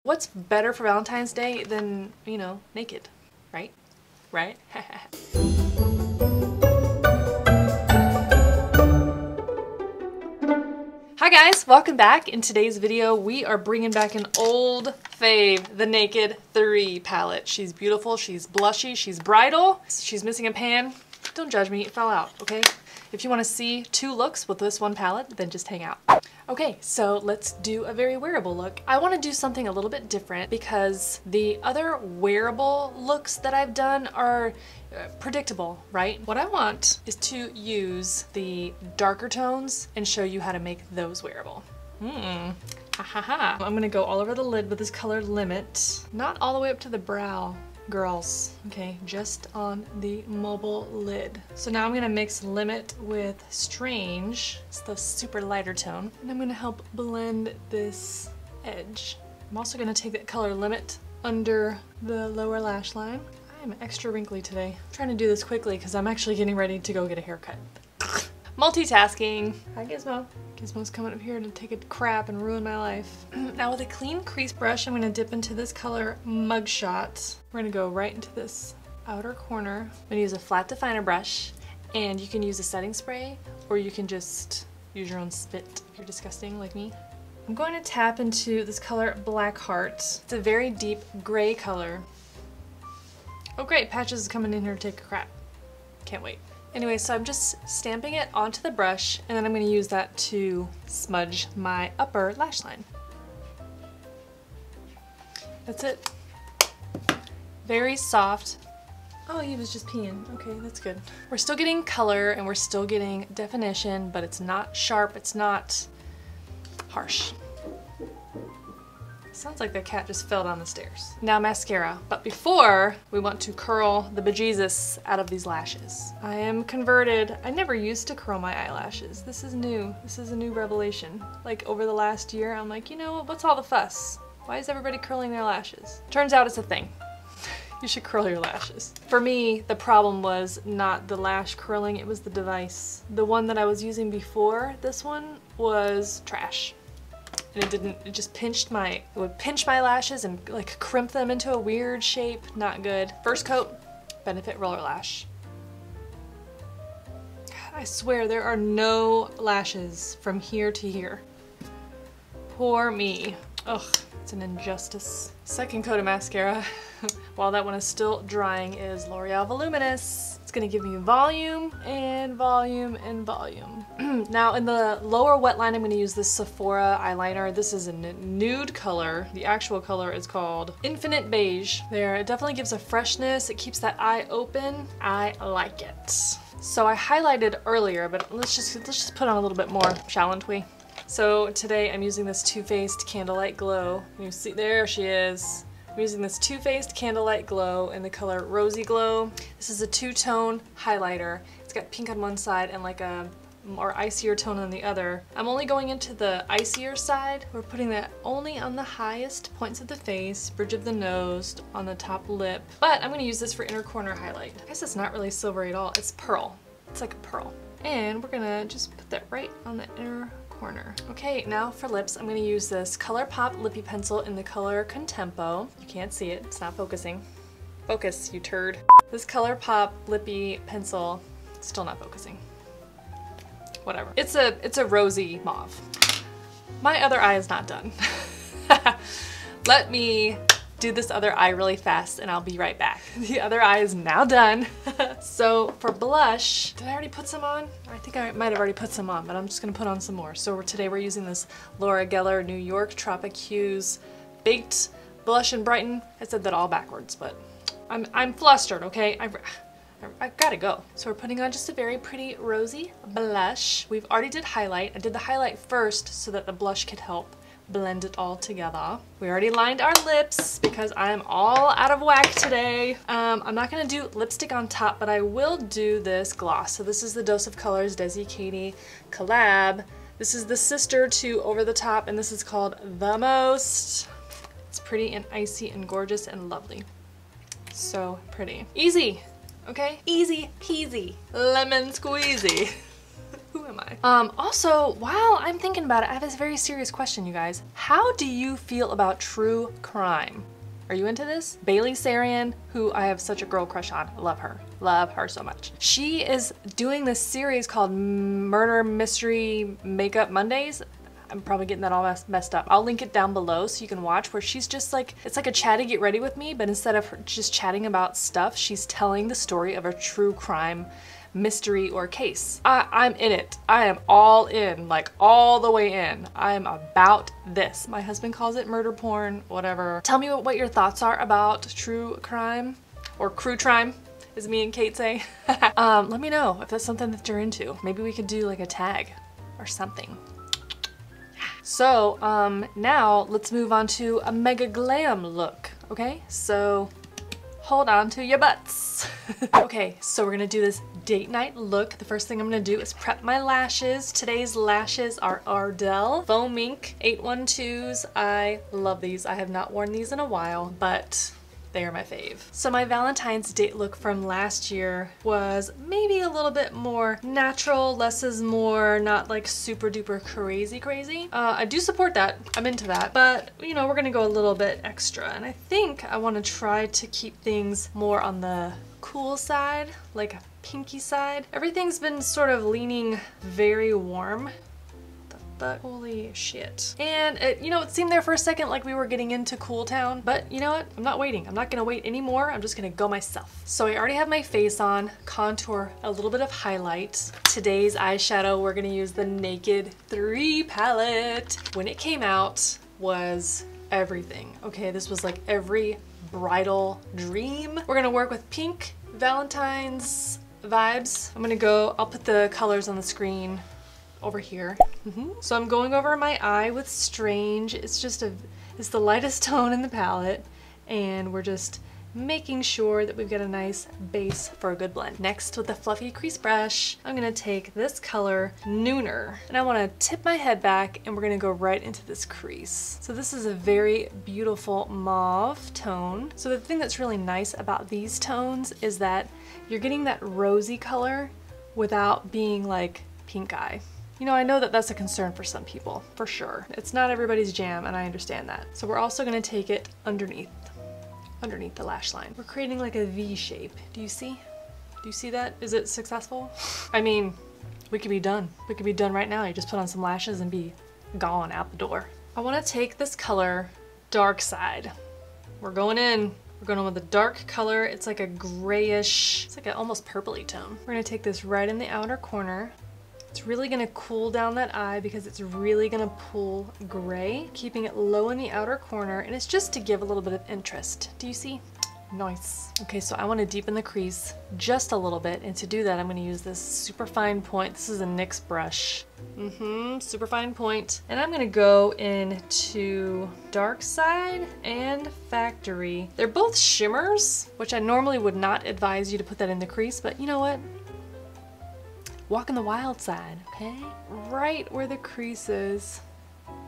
What's better for Valentine's Day than, you know, naked, right? Right? Hi guys, welcome back. In today's video, we are bringing back an old fave, the Naked3 palette. She's beautiful, she's blushy, she's bridal, she's missing a pan. Don't judge me, it fell out, okay? If you want to see two looks with this one palette, then just hang out. Okay, so let's do a very wearable look. I want to do something a little bit different because the other wearable looks that I've done are predictable, right? What I want is to use the darker tones and show you how to make those wearable. Ha ha ha. I'm gonna go all over the lid with this color Limit. Not all the way up to the brow, girls, okay? Just on the mobile lid. So now I'm gonna mix Limit with Strange. It's the super lighter tone. And I'm gonna help blend this edge. I'm also gonna take that color Limit under the lower lash line. I'm extra wrinkly today. I'm trying to do this quickly because I'm actually getting ready to go get a haircut. Multitasking. Hi Gizmo. Gizmo's coming up here to take a crap and ruin my life. Now with a clean crease brush, I'm gonna dip into this color Mugshot. We're gonna go right into this outer corner. I'm gonna use a flat definer brush, and you can use a setting spray, or you can just use your own spit if you're disgusting like me. I'm going to tap into this color Black Heart. It's a very deep gray color. Oh great, Patches is coming in here to take a crap. Can't wait. Anyway, so I'm just stamping it onto the brush, and then I'm going to use that to smudge my upper lash line. That's it. Very soft. Oh, he was just peeing. Okay, that's good. We're still getting color and we're still getting definition, but it's not sharp, it's not harsh. Sounds like the cat just fell down the stairs. Now mascara, but before we want to curl the bejesus out of these lashes. I am converted. I never used to curl my eyelashes. This is new. This is a new revelation. Like over the last year, I'm like, you know, what's all the fuss? Why is everybody curling their lashes? Turns out it's a thing. You should curl your lashes. For me, the problem was not the lash curling, it was the device. The one that I was using before this one was trash. And it just pinched it would pinch my lashes and like crimp them into a weird shape. Not good. First coat, Benefit Roller Lash. God, I swear there are no lashes from here to here. Poor me. Ugh, it's an injustice. Second coat of mascara, while that one is still drying, is L'Oreal Voluminous. It's gonna give me volume and volume and volume. Now in the lower wet line, I'm gonna use this Sephora eyeliner. This is a nude color. The actual color is called Infinite Beige. There, it definitely gives a freshness. It keeps that eye open. I like it. So I highlighted earlier, but let's just put on a little bit more, shalln't we? So today I'm using this Too Faced Candlelight Glow. You see, there she is. I'm using this Too Faced Candlelight Glow in the color Rosy Glow. This is a two-tone highlighter. It's got pink on one side and like a more icier tone on the other. I'm only going into the icier side. We're putting that only on the highest points of the face, bridge of the nose, on the top lip. But I'm going to use this for inner corner highlight. I guess it's not really silvery at all. It's pearl. It's like a pearl. And we're going to just put that right on the inner corner. Okay, now for lips, I'm going to use this ColourPop Lippy Pencil in the color Contempo. You can't see it, it's not focusing. Focus, you turd. This ColourPop Lippy Pencil, still not focusing. Whatever. It's a rosy mauve. My other eye is not done. Let me do this other eye really fast and I'll be right back. The other eye is now done. So for blush, did I already put some on? I think I might have already put some on, but I'm just gonna put on some more. So today we're using this Laura Geller New York Tropic Hues Baked Blush and Brighten. I said that all backwards, but I'm flustered, okay? I gotta go. So we're putting on just a very pretty rosy blush. We've already did highlight. I did the highlight first so that the blush could help blend it all together. We already lined our lips because I am all out of whack today. I'm not gonna do lipstick on top, but I will do this gloss. So this is the Dose of Colors Desi Katie collab. This is the sister to Over the Top, and this is called The Most. It's pretty and icy and gorgeous and lovely. So pretty. Easy, okay? Easy peasy, lemon squeezy. Who am I? Also, while I'm thinking about it, I have this very serious question, you guys. How do you feel about true crime? Are you into this? Bailey Sarian, who I have such a girl crush on. I love her. Love her so much. She is doing this series called Murder Mystery Makeup Mondays. I'm probably getting that all messed up. I'll link it down below so you can watch, where she's just like, it's like a chatty get ready with me, but instead of her just chatting about stuff, she's telling the story of a true crime mystery or case. I'm in it. I am all in, like all the way in. I'm about this. My husband calls it murder porn, whatever. Tell me what your thoughts are about true crime, or crew crime, as me and Kate say. Let me know if that's something that you're into. Maybe we could do like a tag or something. So now let's move on to a mega glam look, okay? So hold on to your butts. Okay, so we're gonna do this date night look. The first thing I'm gonna do is prep my lashes. Today's lashes are Ardell Foam Ink 812s. I love these. I have not worn these in a while, but they are my fave. So my Valentine's date look from last year was maybe a little bit more natural, less is more, not like super duper crazy. I do support that. I'm into that. But, you know, we're gonna go a little bit extra. And I think I wanna try to keep things more on the cool side, like a pinky side. Everything's been sort of leaning very warm. But holy shit. And it, you know, it seemed there for a second like we were getting into Cool Town, but you know what? I'm not waiting. I'm not gonna wait anymore. I'm just gonna go myself. So I already have my face on, contour, a little bit of highlight. Today's eyeshadow, we're gonna use the Naked3 palette. When it came out was everything. Okay, this was like every bridal dream. We're gonna work with pink, Valentine's vibes. I'll put the colors on the screen over here. So I'm going over my eye with Strange. It's the lightest tone in the palette, and we're just making sure that we've got a nice base for a good blend. Next, with a fluffy crease brush, I'm gonna take this color, Nooner, and I wanna tip my head back, and we're gonna go right into this crease. So this is a very beautiful mauve tone. So the thing that's really nice about these tones is that you're getting that rosy color without being like pink eye. You know, I know that that's a concern for some people, for sure. It's not everybody's jam, and I understand that. So we're also gonna take it underneath the lash line. We're creating like a V shape. Do you see? Do you see that? Is it successful? I mean, we could be done. We could be done right now. You just put on some lashes and be gone out the door. I wanna take this color, Dark Side. We're going in. We're going in with a dark color. It's like a grayish, it's like an almost purpley tone. We're gonna take this right in the outer corner. It's really gonna cool down that eye because it's really gonna pull gray, keeping it low in the outer corner, and it's just to give a little bit of interest. Do you see? Nice. Okay, so I wanna deepen the crease just a little bit, and to do that, I'm gonna use this super fine point. This is a NYX brush. Super fine point. And I'm gonna go into Dark Side and Factory. They're both shimmers, which I normally would not advise you to put that in the crease, but you know what? Walk on the wild side, okay? Right where the crease is,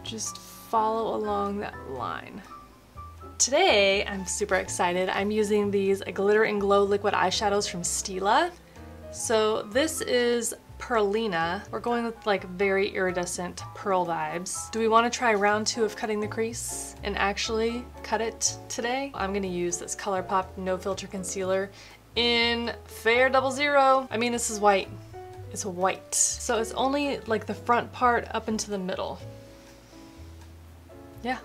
just follow along that line. Today, I'm super excited. I'm using these Glitter and Glow liquid eyeshadows from Stila. So this is Pearlina. We're going with like very iridescent pearl vibes. Do we want to try round 2 of cutting the crease and actually cut it today? I'm gonna use this ColourPop No Filter Concealer in Fair 00. I mean, this is white. It's white. So it's only like the front part up into the middle. Yeah.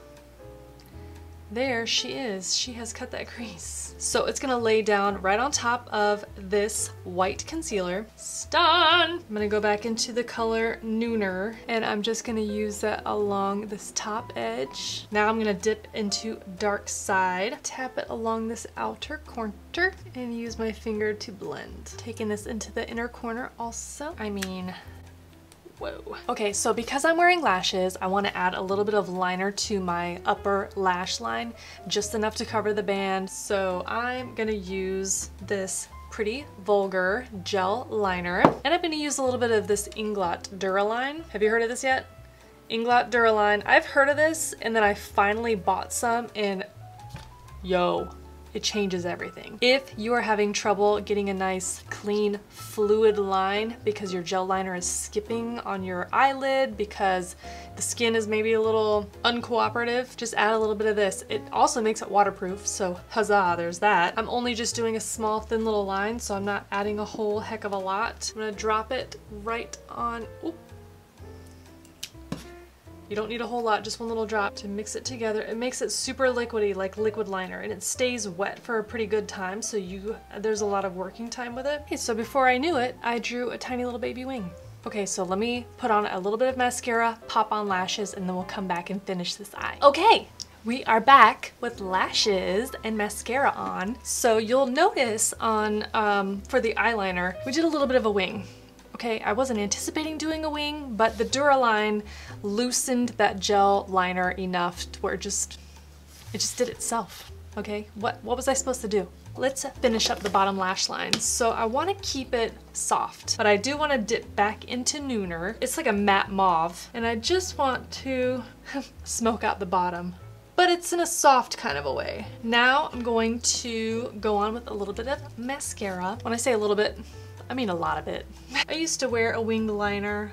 There she is. She has cut that crease. So it's gonna lay down right on top of this white concealer. Done! I'm gonna go back into the color Nooner, and I'm just gonna use that along this top edge. Now I'm gonna dip into Dark Side, tap it along this outer corner, and use my finger to blend. Taking this into the inner corner also. I mean, whoa. Okay, so because I'm wearing lashes, I want to add a little bit of liner to my upper lash line, just enough to cover the band. So I'm gonna use this Pretty Vulgar gel liner, and I'm gonna use a little bit of this Inglot Duraline. Have you heard of this yet? Inglot Duraline. I've heard of this, and then I finally bought some, and yo, it changes everything. If you are having trouble getting a nice clean fluid line because your gel liner is skipping on your eyelid, because the skin is maybe a little uncooperative, just add a little bit of this. It also makes it waterproof, so huzzah, there's that. I'm only just doing a small thin little line, so I'm not adding a whole heck of a lot. I'm gonna drop it right on, oop. You don't need a whole lot, just one little drop to mix it together. It makes it super liquidy, like liquid liner, and it stays wet for a pretty good time, so there's a lot of working time with it. Okay, so before I knew it, I drew a tiny little baby wing. Okay, so let me put on a little bit of mascara, pop on lashes, and then we'll come back and finish this eye. Okay, we are back with lashes and mascara on. So you'll notice on, for the eyeliner, we did a little bit of a wing. Okay, I wasn't anticipating doing a wing, but the Duraline loosened that gel liner enough to where it just did itself, okay? What was I supposed to do? Let's finish up the bottom lash lines. So I want to keep it soft, but I do want to dip back into Nooner. It's like a matte mauve, and I just want to smoke out the bottom, but it's in a soft kind of a way. Now I'm going to go on with a little bit of mascara. When I say a little bit, I mean a lot of it. I used to wear a winged liner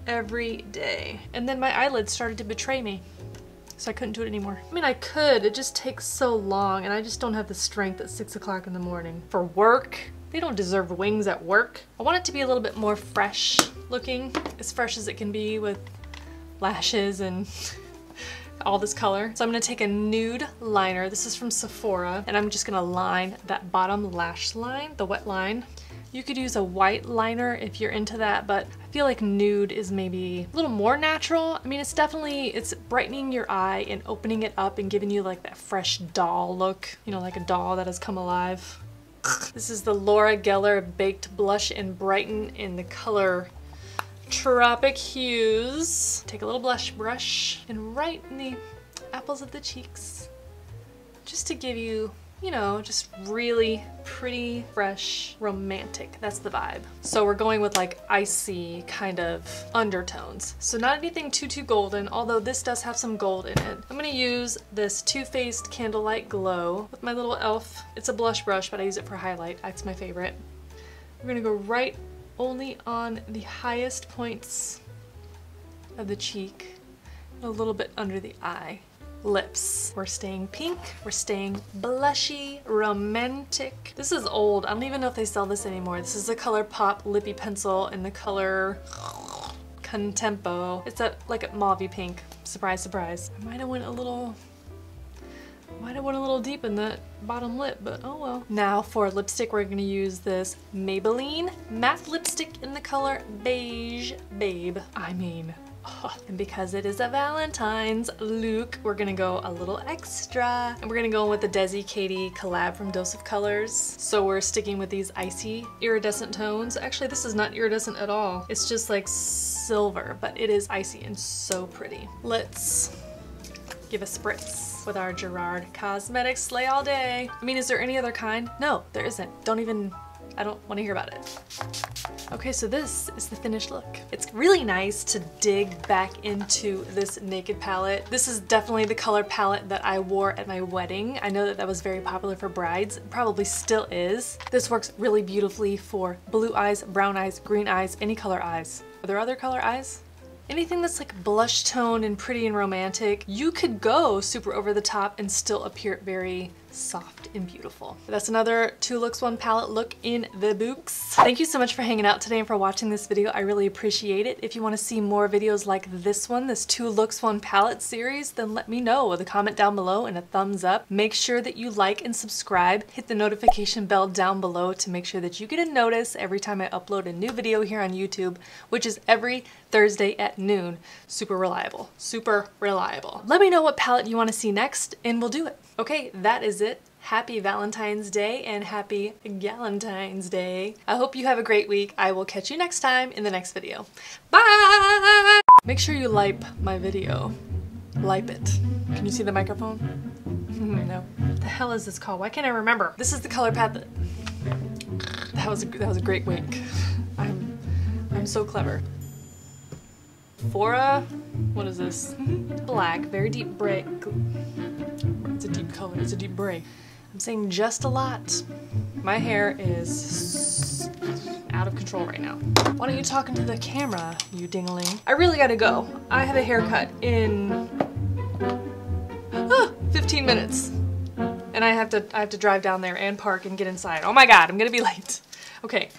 every day, and then my eyelids started to betray me, so I couldn't do it anymore. I mean, I could, it just takes so long, and I just don't have the strength at 6 o'clock in the morning. For work, they don't deserve wings at work. I want it to be a little bit more fresh looking, as fresh as it can be with lashes and all this color. So I'm gonna take a nude liner. This is from Sephora, and I'm just gonna line that bottom lash line, the wet line. You could use a white liner if you're into that, but I feel like nude is maybe a little more natural. I mean, it's brightening your eye and opening it up and giving you like that fresh doll look, you know, like a doll that has come alive. This is the Laura Geller Baked Blush and Brighten in the color Tropic Hues. Take a little blush brush and right in the apples of the cheeks, just to give you, you know, just really pretty, fresh, romantic. That's the vibe. So we're going with like icy kind of undertones. So not anything too golden, although this does have some gold in it. I'm gonna use this Too Faced Candlelight Glow with my little e.l.f. It's a blush brush, but I use it for highlight. That's my favorite. We're gonna go right only on the highest points of the cheek, a little bit under the eye. Lips. We're staying pink, we're staying blushy, romantic. This is old, I don't even know if they sell this anymore. This is the ColourPop Lippy Pencil in the color Contempo. It's like a mauvey pink. Surprise, surprise. I might have went a little deep in that bottom lip, but oh well. Now for lipstick, we're gonna use this Maybelline matte lipstick in the color Beige Babe. I mean, and because it is a Valentine's look, we're gonna go a little extra, and we're gonna go in with the Desi Katie collab from Dose of Colors. So we're sticking with these icy iridescent tones. Actually, this is not iridescent at all. It's just like silver, but it is icy and so pretty. Let's give a spritz with our Gerard Cosmetics Slay All Day. I mean, is there any other kind? No, there isn't. I don't want to hear about it. Okay, so this is the finished look. It's really nice to dig back into this Naked palette. This is definitely the color palette that I wore at my wedding. I know that that was very popular for brides. It probably still is. This works really beautifully for blue eyes, brown eyes, green eyes, any color eyes. Are there other color eyes? Anything that's like blush tone and pretty and romantic. You could go super over the top and still appear very soft and beautiful. That's another 2 looks 1 palette look in the books. Thank you so much for hanging out today and for watching this video. I really appreciate it. If you want to see more videos like this one, this 2 looks 1 palette series, then let me know with a comment down below and a thumbs up. Make sure that you like and subscribe. Hit the notification bell down below to make sure that you get a notice every time I upload a new video here on YouTube, which is every Thursday at noon. Super reliable. Super reliable. Let me know what palette you want to see next and we'll do it. Okay, that is it. Happy Valentine's Day and happy Galentine's Day. I hope you have a great week. I will catch you next time in the next video. Bye! Make sure you like my video. Like it. Can you see the microphone? No. What the hell is this called? Why can't I remember? This is the color palette. That was a great wink. I'm so clever. Sephora, what is this? Black, very deep gray. It's a deep color, it's a deep gray. I'm saying just a lot. My hair is out of control right now. Why don't you talk into the camera, you dingling? I really gotta go. I have a haircut in 15 minutes. And I have to drive down there and park and get inside. Oh my god, I'm gonna be late. Okay.